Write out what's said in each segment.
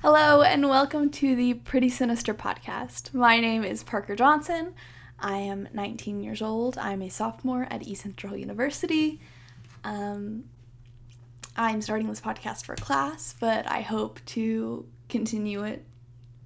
Hello and welcome to the Pretty Sinister podcast. My name is Parker Johnson. I am 19 years old. I'm a sophomore at East Central University. I'm starting this podcast for class, but I hope to continue it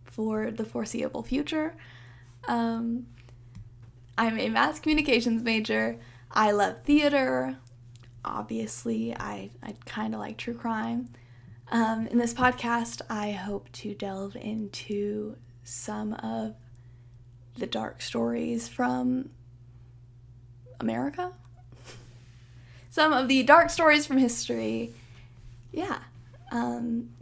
for the foreseeable future. I'm a mass communications major. I love theater. Obviously, I kind of like true crime. In this podcast, I hope to delve into some of the dark stories from America. Some of the dark stories from history. Yeah.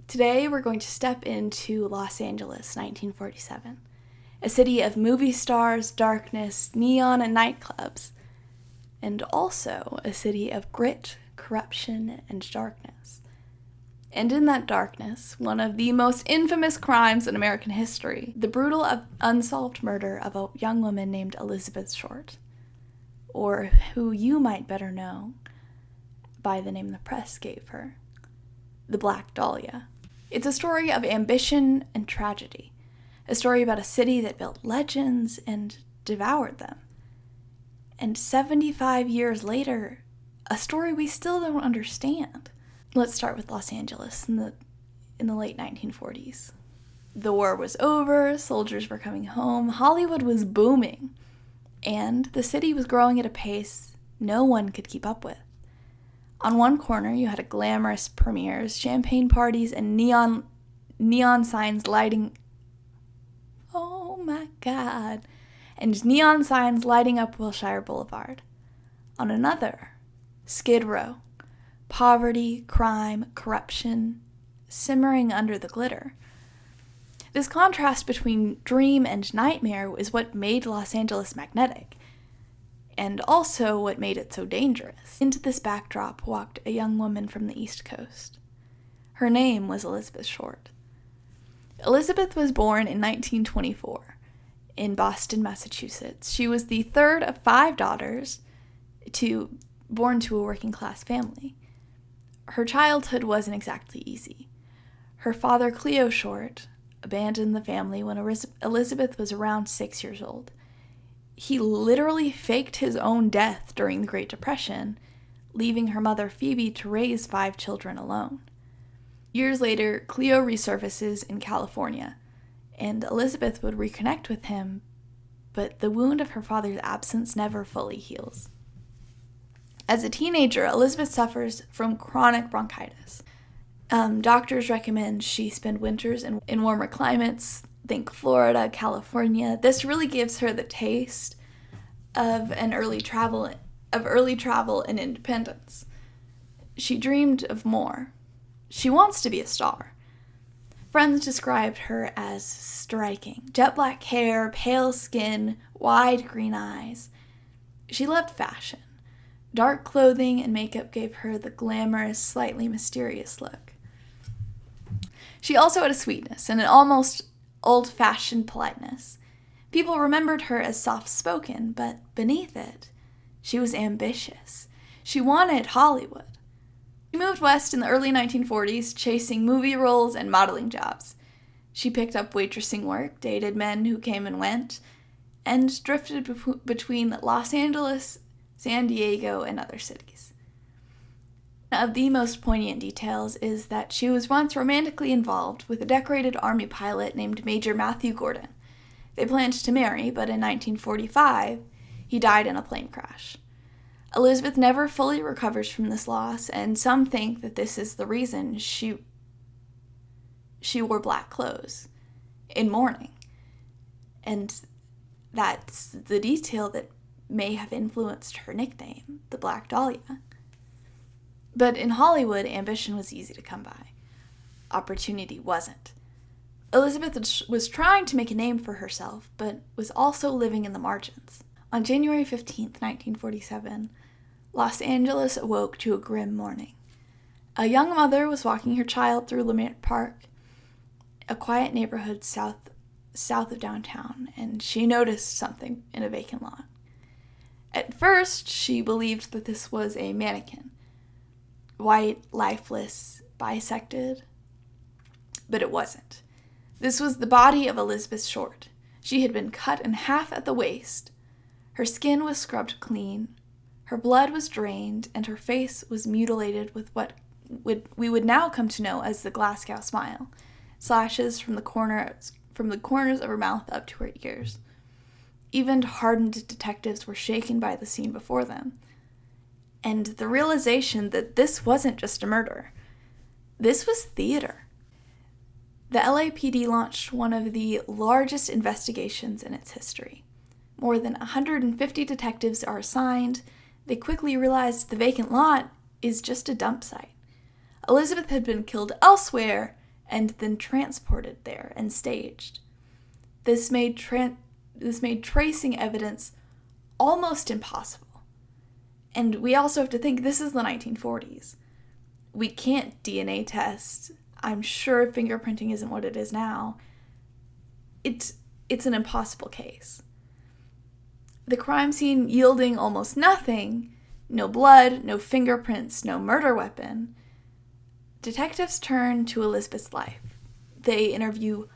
Today, we're going to step into Los Angeles, 1947. A city of movie stars, darkness, neon, and nightclubs. And also a city of grit, corruption, and darkness. And in that darkness, one of the most infamous crimes in American history, the brutal unsolved murder of a young woman named Elizabeth Short, or who you might better know by the name the press gave her, the Black Dahlia. It's a story of ambition and tragedy, a story about a city that built legends and devoured them. And 75 years later, a story we still don't understand. Let's start with Los Angeles in the late 1940s. The war was over, soldiers were coming home, Hollywood was booming, and the city was growing at a pace no one could keep up with. On one corner, you had a glamorous premieres, champagne parties, and neon signs lighting... Oh my God! And neon signs lighting up Wilshire Boulevard. On another, Skid Row. Poverty, crime, corruption, simmering under the glitter. This contrast between dream and nightmare is what made Los Angeles magnetic, and also what made it so dangerous. Into this backdrop walked a young woman from the East Coast. Her name was Elizabeth Short. Elizabeth was born in 1924 in Boston, Massachusetts. She was the third of 5 daughters born to a working-class family. Her childhood wasn't exactly easy. Her father, Cleo Short, abandoned the family when Elizabeth was around 6 years old. He literally faked his own death during the Great Depression, leaving her mother, Phoebe, to raise 5 children alone. Years later, Cleo resurfaces in California, and Elizabeth would reconnect with him, but the wound of her father's absence never fully heals. As a teenager, Elizabeth suffers from chronic bronchitis. Doctors recommend she spend winters in warmer climates, think Florida, California. This really gives her the taste of early travel and independence. She dreamed of more. She wants to be a star. Friends described her as striking. Jet black hair, pale skin, wide green eyes. She loved fashion. Dark clothing and makeup gave her the glamorous, slightly mysterious look. She also had a sweetness and an almost old-fashioned politeness. People remembered her as soft-spoken, but beneath it, she was ambitious. She wanted Hollywood. She moved west in the early 1940s, chasing movie roles and modeling jobs. She picked up waitressing work, dated men who came and went, and drifted between Los Angeles, San Diego, and other cities. One of the most poignant details is that she was once romantically involved with a decorated Army pilot named Major Matthew Gordon. They planned to marry, but in 1945, he died in a plane crash. Elizabeth never fully recovers from this loss, and some think that this is the reason she wore black clothes in mourning. And that's the detail that may have influenced her nickname, the Black Dahlia. But in Hollywood, ambition was easy to come by. Opportunity wasn't. Elizabeth was trying to make a name for herself, but was also living in the margins. On January 15th, 1947, Los Angeles awoke to a grim morning. A young mother was walking her child through Lemert Park, a quiet neighborhood south of downtown, and she noticed something in a vacant lot. At first, she believed that this was a mannequin. White, lifeless, bisected. But it wasn't. This was the body of Elizabeth Short. She had been cut in half at the waist. Her skin was scrubbed clean, her blood was drained, and her face was mutilated with what we would now come to know as the Glasgow smile, slashes from the corners of her mouth up to her ears. Even hardened detectives were shaken by the scene before them, and the realization that this wasn't just a murder. This was theater. The LAPD launched one of the largest investigations in its history. More than 150 detectives are assigned. They quickly realized the vacant lot is just a dump site. Elizabeth had been killed elsewhere and then transported there and staged. This made tracing evidence almost impossible. And we also have to think this is the 1940s. We can't DNA test. I'm sure fingerprinting isn't what it is now. It's an impossible case. The crime scene yielding almost nothing, no blood, no fingerprints, no murder weapon, detectives turn to Elizabeth's life. They interview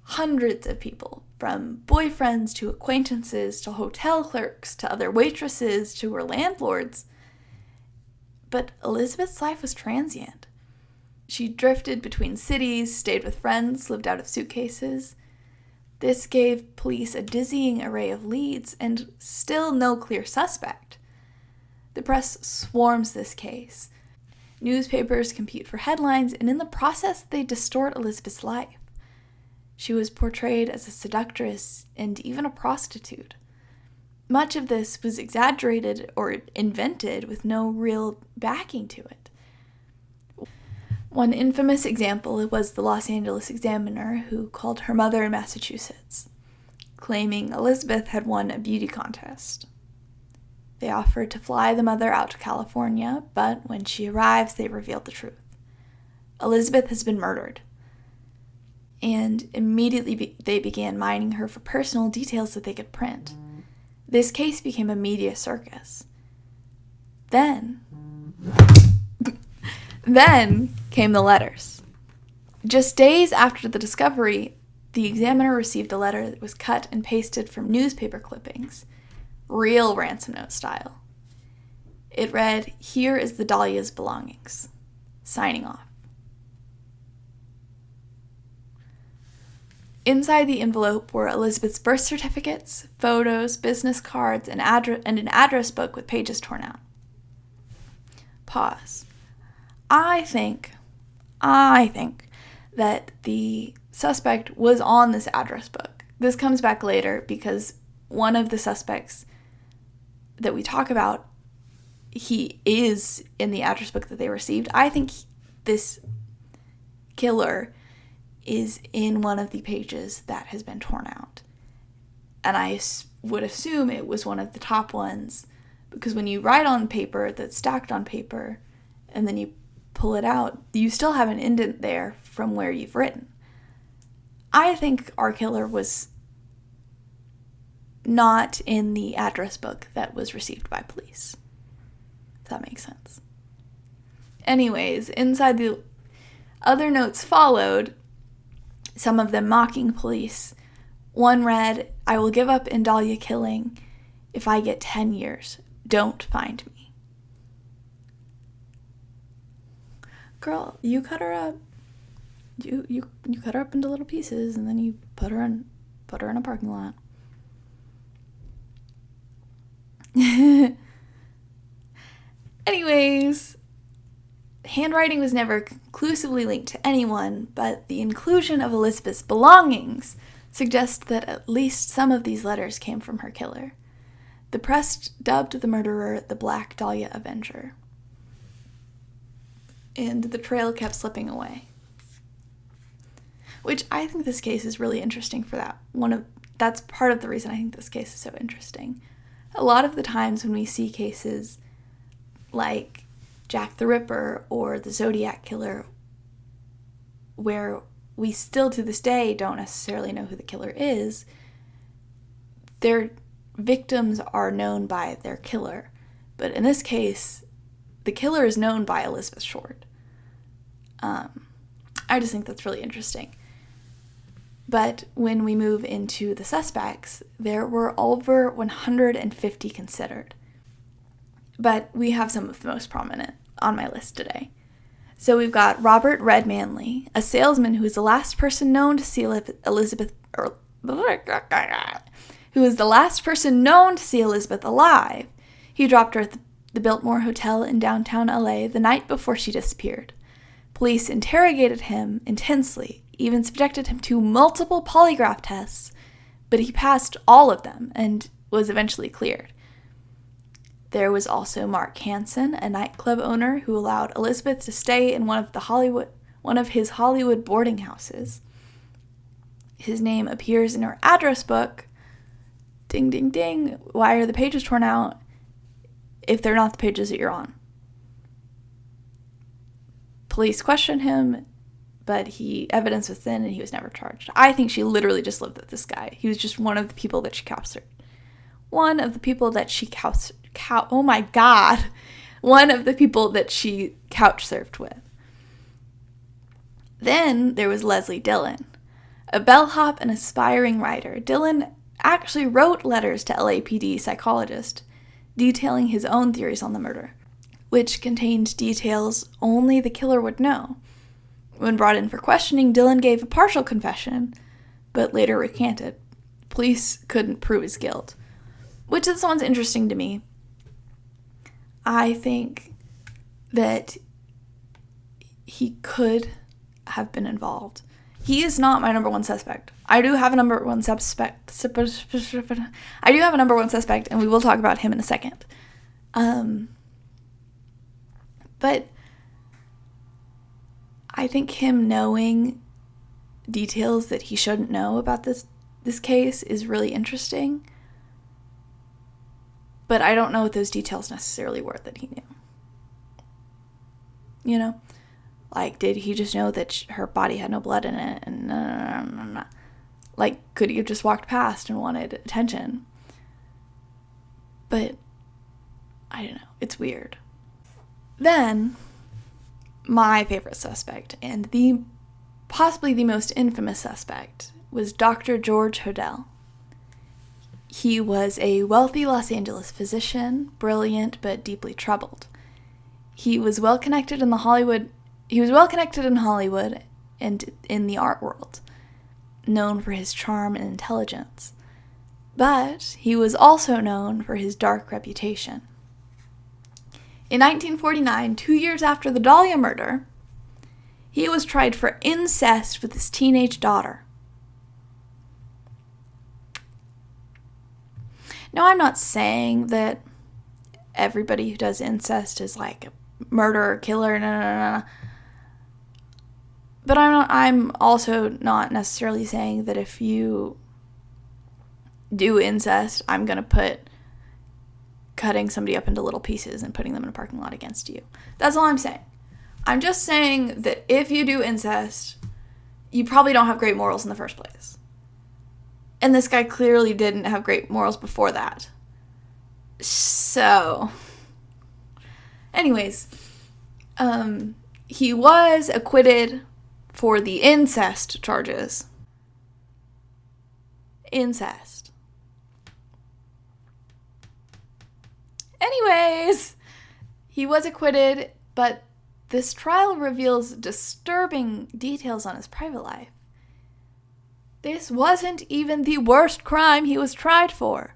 hundreds of people, from boyfriends to acquaintances to hotel clerks to other waitresses to her landlords. But Elizabeth's life was transient. She drifted between cities, stayed with friends, lived out of suitcases. This gave police a dizzying array of leads and still no clear suspect. The press swarms this case. Newspapers compete for headlines, and in the process, they distort Elizabeth's life. She was portrayed as a seductress and even a prostitute. Much of this was exaggerated or invented with no real backing to it. One infamous example was the Los Angeles Examiner, who called her mother in Massachusetts, claiming Elizabeth had won a beauty contest. They offered to fly the mother out to California, but when she arrives, they revealed the truth. Elizabeth has been murdered. And immediately they began mining her for personal details that they could print. This case became a media circus. Then came the letters. Just days after the discovery, the Examiner received a letter that was cut and pasted from newspaper clippings, real ransom note style. It read, "Here is the Dahlia's belongings. Signing off." Inside the envelope were Elizabeth's birth certificates, photos, business cards, and an address book with pages torn out. Pause. I think that the suspect was on this address book. This comes back later because one of the suspects that we talk about, he is in the address book that they received. I think this killer is in one of the pages that has been torn out. And I would assume it was one of the top ones, because when you write on paper that's stacked on paper and then you pull it out, you still have an indent there from where you've written. I think our killer was not in the address book that was received by police. If that makes sense. Anyways, inside the other notes followed, some of them mocking police. One read, "I will give up in Dahlia killing if I get 10 years. Don't find me." Girl, you cut her up. You cut her up into little pieces and then you put her in a parking lot. Anyways, handwriting was never conclusively linked to anyone, but the inclusion of Elizabeth's belongings suggests that at least some of these letters came from her killer. The press dubbed the murderer the Black Dahlia Avenger. And the trail kept slipping away. Which I think this case is really interesting for that. That's part of the reason I think this case is so interesting. A lot of the times when we see cases like Jack the Ripper or the Zodiac Killer, where we still to this day don't necessarily know who the killer is, their victims are known by their killer. But in this case, the killer is known by Elizabeth Short. I just think that's really interesting. But when we move into the suspects, there were over 150 considered. But we have some of the most prominent on my list today. So we've got Robert Red Manley, a salesman who is the last person known to see Elizabeth alive. He dropped her at the Biltmore Hotel in downtown LA the night before she disappeared. Police interrogated him intensely, even subjected him to multiple polygraph tests, but he passed all of them and was eventually cleared. There was also Mark Hansen, a nightclub owner who allowed Elizabeth to stay in one of his Hollywood boarding houses. His name appears in her address book. Ding, ding, ding. Why are the pages torn out if they're not the pages that you're on? Police questioned him, but evidence was thin and he was never charged. I think she literally just lived with this guy. He was just one of the people that she couch surfed. One of the people that she couch surfed with. Then there was Leslie Dillon, a bellhop and aspiring writer. Dillon actually wrote letters to LAPD psychologist detailing his own theories on the murder, which contained details only the killer would know. When brought in for questioning, Dillon gave a partial confession, but later recanted. Police couldn't prove his guilt, which this one's interesting to me. I think that he could have been involved. He is not my number one suspect. I do have a number one suspect, and we will talk about him in a second. But I think him knowing details that he shouldn't know about this case is really interesting. But I don't know what those details necessarily were that he knew. You know? Like, did he just know that her body had no blood in it? And like, could he have just walked past and wanted attention? But, I don't know. It's weird. Then, my favorite suspect, and possibly the most infamous suspect, was Dr. George Hodel. He was a wealthy Los Angeles physician, brilliant but deeply troubled. He was well connected in Hollywood and in the art world, known for his charm and intelligence. But he was also known for his dark reputation. In 1949, 2 years after the Dahlia murder, he was tried for incest with his teenage daughter. Now, I'm not saying that everybody who does incest is like a murderer, killer, no. But I'm also not necessarily saying that if you do incest, I'm going to put cutting somebody up into little pieces and putting them in a parking lot against you. That's all I'm saying. I'm just saying that if you do incest, you probably don't have great morals in the first place. And this guy clearly didn't have great morals before that. So, anyways, he was acquitted for the incest charges. Incest. Anyways, he was acquitted, but this trial reveals disturbing details on his private life. This wasn't even the worst crime he was tried for.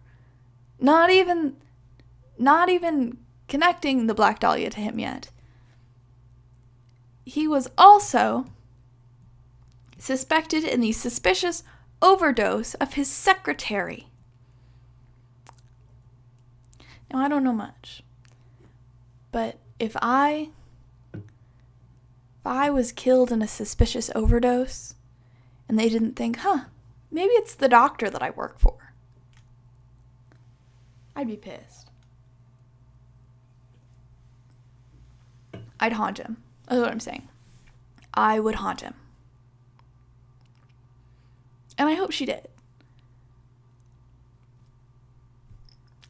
Not even connecting the Black Dahlia to him yet. He was also suspected in the suspicious overdose of his secretary. Now, I don't know much, but if I was killed in a suspicious overdose and they didn't think, maybe it's the doctor that I work for, I'd be pissed. I'd haunt him. That's what I'm saying. I would haunt him. And I hope she did.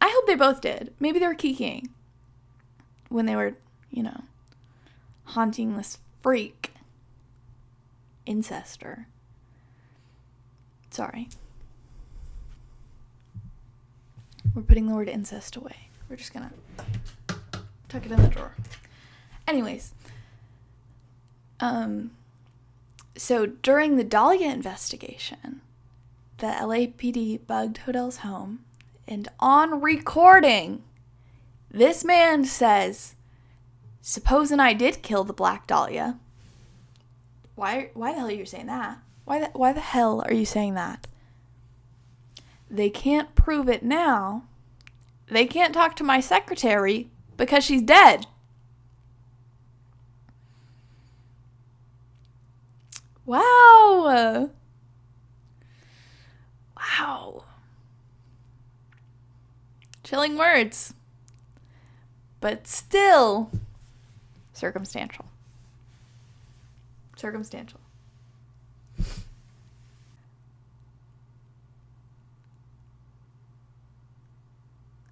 I hope they both did. Maybe they were kikiing when they were, haunting this freak. incester. Sorry. We're putting the word incest away. We're just gonna tuck it in the drawer. Anyways. So during the Dahlia investigation, the LAPD bugged Hodell's home, and on recording, this man says, "Supposing I did kill the Black Dahlia." Why the hell are you saying that? Why the hell are you saying that? They can't prove it now. They can't talk to my secretary because she's dead. Wow. Wow. Chilling words. But still circumstantial. Circumstantial.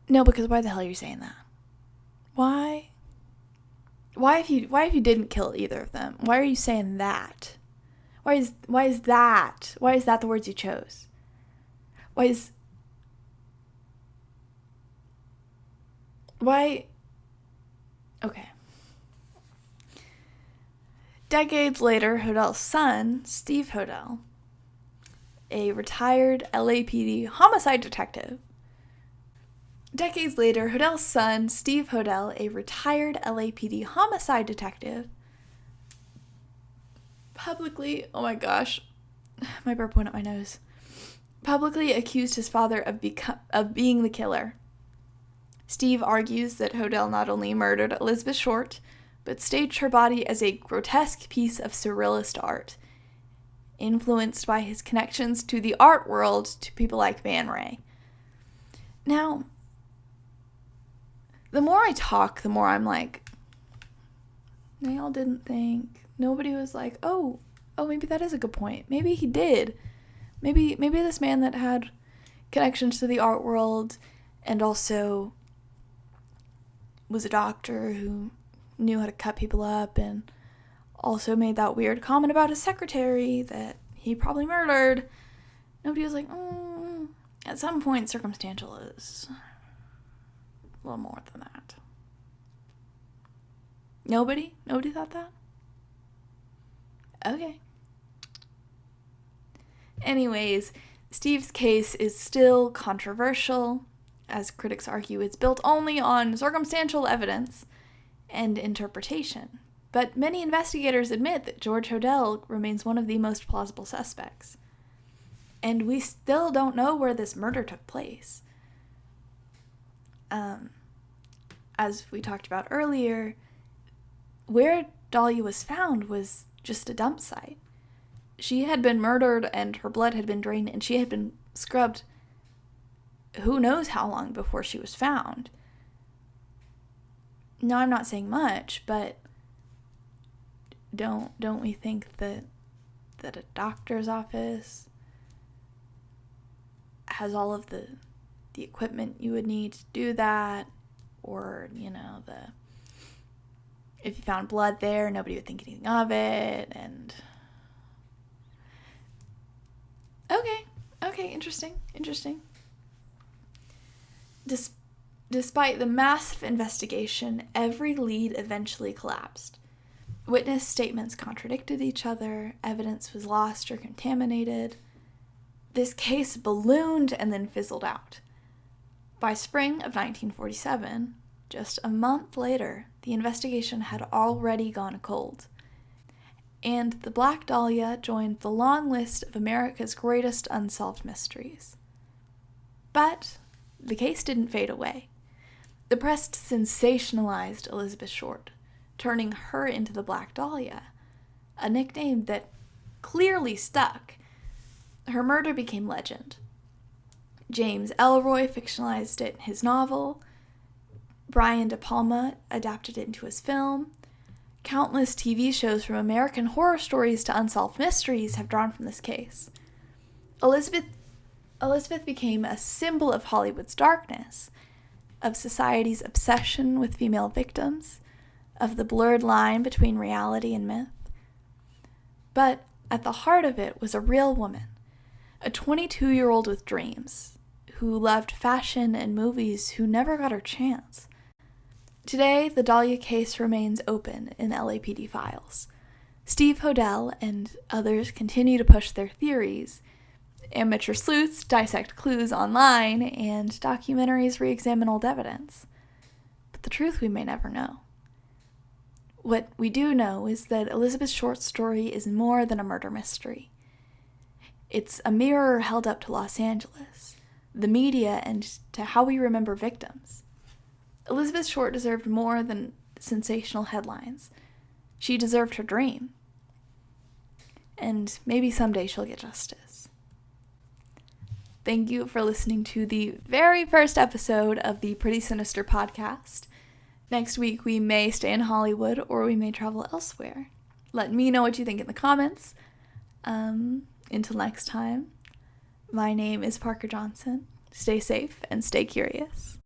No, because why the hell are you saying that? Why? Why if you didn't kill either of them? Why are you saying that? Why is that? Why is that the words you chose? Okay. Decades later, Hodell's son, Steve Hodell, a retired LAPD homicide detective. Decades later, Hodell's son, Steve Hodell, a retired LAPD homicide detective, publicly, oh my gosh, my burp went up my nose, publicly accused his father of being the killer. Steve argues that Hodell not only murdered Elizabeth Short, but staged her body as a grotesque piece of surrealist art, influenced by his connections to the art world to people like Man Ray. Now, the more I talk, the more I'm like, they all didn't think. Nobody was like, oh, maybe that is a good point. Maybe he did. Maybe this man that had connections to the art world and also was a doctor who knew how to cut people up and also made that weird comment about his secretary that he probably murdered. Nobody was like, at some point, circumstantial is a little more than that. Nobody thought that? Okay. Anyways, Steve's case is still controversial. As critics argue, it's built only on circumstantial evidence and interpretation. But many investigators admit that George Hodell remains one of the most plausible suspects. And we still don't know where this murder took place. As we talked about earlier, where Dahlia was found was just a dump site. She had been murdered and her blood had been drained and she had been scrubbed who knows how long before she was found. Now, I'm not saying much, but don't we think that a doctor's office has all of the equipment you would need to do that, or if you found blood there, nobody would think anything of it, and okay, interesting. Despite the massive investigation, every lead eventually collapsed. Witness statements contradicted each other, evidence was lost or contaminated. This case ballooned and then fizzled out. By spring of 1947, just a month later, the investigation had already gone cold. And the Black Dahlia joined the long list of America's greatest unsolved mysteries. But the case didn't fade away. The press sensationalized Elizabeth Short, turning her into the Black Dahlia, a nickname that clearly stuck. Her murder became legend. James Ellroy fictionalized it in his novel. Brian De Palma adapted it into his film. Countless TV shows from American Horror Stories to Unsolved Mysteries have drawn from this case. Elizabeth became a symbol of Hollywood's darkness, of society's obsession with female victims, of the blurred line between reality and myth. But at the heart of it was a real woman, a 22-year-old with dreams, who loved fashion and movies, who never got her chance. Today, the Dahlia case remains open in LAPD files. Steve Hodel and others continue to push their theories. Amateur sleuths dissect clues online, and documentaries re-examine old evidence. But the truth we may never know. What we do know is that Elizabeth Short's story is more than a murder mystery. It's a mirror held up to Los Angeles, the media, and to how we remember victims. Elizabeth Short deserved more than sensational headlines. She deserved her dream. And maybe someday she'll get justice. Thank you for listening to the very first episode of the Pretty Sinister podcast. Next week, we may stay in Hollywood or we may travel elsewhere. Let me know what you think in the comments. Until next time, my name is Parker Johnson. Stay safe and stay curious.